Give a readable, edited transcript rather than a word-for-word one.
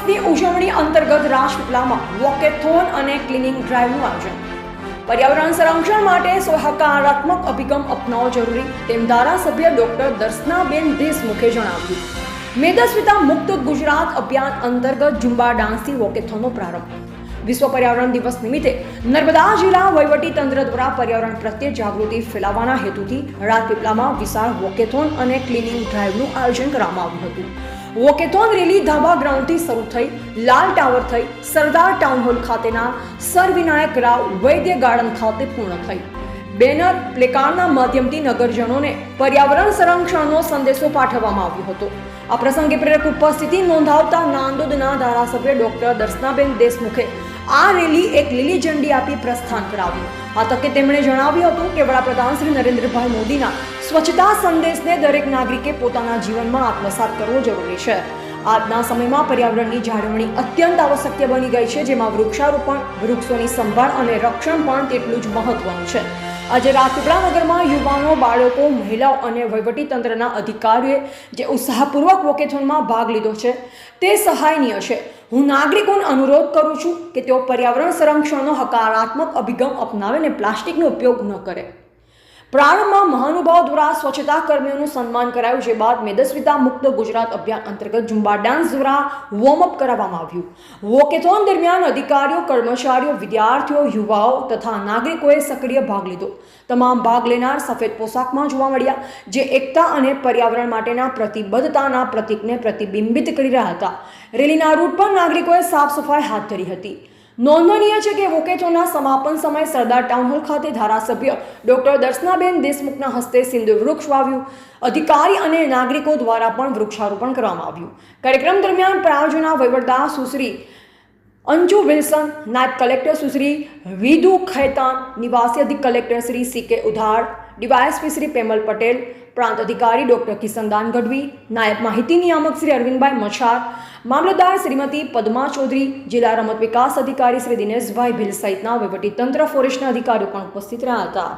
દિવસની ઉજવણી અંતર્ગત રાજપીપળામાં વોકેથોન અને ક્લિનિંગ ડ્રાઈવનું આયોજન. પર્યાવરણ સંરક્ષણ માટે સકારાત્મક અભિગમ અપનાવવો જરૂરી તેમ ધારાસભ્ય ડોક્ટર દર્શનાબેન દેશમુખે જણાવ્યું. મેદસ્વીતા મુક્ત ગુજરાત અભિયાન અંતર્ગત ઝુંબા ડાન્સથી વોકેથોનનો પ્રારંભ. વિશ્વ પર્યાવરણ દિવસ નિમિત્તે નર્મદા જિલ્લા વહીવટી તંત્ર દ્વારા પર્યાવરણ પ્રત્યે જાગૃતિ ફેલાવવાના હેતુથી રાજપીપળામાં વિશાળ વોકેથોન અને ક્લિનિંગ ડ્રાઈવનું આયોજન કરવામાં આવ્યું હતું. વોકેથોન રેલી ધાબા ગ્રાઉન્ડથી શરૂ થઈ લાલ ટાવર થઈ સરદાર ટાઉન હોલ ખાતેના સર વિનાયક રાવ વૈદ્ય ગાર્ડન ખાતે પૂર્ણ થઈ. બેનર પ્લેકાર્ડના માધ્યમથી નગરજનોને પર્યાવરણ સંરક્ષણનો સંદેશો પાઠવવામાં આવ્યો હતો. આ પ્રસંગે પ્રેરક ઉપસ્થિતિ નોંધાવતા નાંદોદના ધારાસભ્ય ડોક્ટર દર્શનાબેન દેશમુખે આ રેલી એક લીલી ઝંડી આપી પ્રસ્થાન કરાવ્યું. આ તકે તેમણે જણાવ્યું હતું કે વડાપ્રધાન શ્રી નરેન્દ્રભાઈ મોદીના સ્વચ્છતા સંદેશને દરેક નાગરિકે પોતાના જીવનમાં આત્મસાત કરવો જરૂરી છે. આજના સમયમાં પર્યાવરણની જાળવણી અત્યંત આવશ્યક બની ગઈ છે, જેમાં વૃક્ષારોપણ, વૃક્ષોની સંભાળ અને રક્ષણ પણ તેટલું જ મહત્વનું છે. આજે રાજપીપળા નગરમાં યુવાનો, બાળકો, મહિલાઓ અને વહીવટીતંત્રના અધિકારીઓએ જે ઉત્સાહપૂર્વક વોકેથોનમાં ભાગ લીધો છે તે સહાયનીય છે. હું નાગરિકોને અનુરોધ કરું છું કે તેઓ પર્યાવરણ સંરક્ષણનો હકારાત્મક અભિગમ અપનાવે અને પ્લાસ્ટિકનો ઉપયોગ ન કરે. પ્રારંભમાં મહાનુભાવો દ્વારા સ્વચ્છતા કર્મીઓનું સન્માન કરાયું, જે બાદ મેદસ્વીતા મુક્ત ગુજરાત અભિયાન અંતર્ગત ઝુંબા ડાન્સ દ્વારા વોર્મઅપ કરાવવામાં આવ્યું. વોકેથોન દરમિયાન અધિકારીઓ, કર્મચારીઓ, વિદ્યાર્થીઓ, યુવાઓ તથા નાગરિકોએ સક્રિય ભાગ લીધો. તમામ ભાગ લેનાર સફેદ પોશાકમાં જોવા મળ્યા, જે એકતા અને પર્યાવરણ માટેના પ્રતિબદ્ધતાના પ્રતીકને પ્રતિબિંબિત કરી રહ્યા હતા. રેલીના રૂટ પર નાગરિકોએ સાફ સફાઈ હાથ ધરી હતી. નોંધનીય છે કે વોકેથોનના સમાપન સમયે સરદાર ટાઉન હોલ ખાતે ધારાસભ્ય ડોક્ટર દર્શનાબેન દેશમુખના હસ્તે સિંદૂર વૃક્ષ વાવ્યું. અધિકારી અને નાગરિકો દ્વારા પણ વૃક્ષારોપણ કરવામાં આવ્યું. કાર્યક્રમ દરમિયાન પ્રાયોજના વહીવટદાર સુશ્રી અંજુ વિલ્સન, નાયબ કલેક્ટર સુશ્રી વિધુ ખૈતાન, નિવાસી અધિક કલેક્ટર શ્રી સી.કે. ઉધાર, ડીવાયએસપી શ્રી પેમલ પટેલ, પ્રાંત અધિકારી ડોક્ટર કિશનદાન ગઢવી, નાયબ માહિતી નિયામક શ્રી અરવિંદભાઈ મછાર, મામલતદાર શ્રીમતી પદ્મા ચૌધરી, જિલ્લા રમત વિકાસ અધિકારી શ્રી દિનેશભાઈ ભીલ સહિતના વહીવટીતંત્ર, ફોરેસ્ટના અધિકારીઓ પણ ઉપસ્થિત રહ્યા હતા.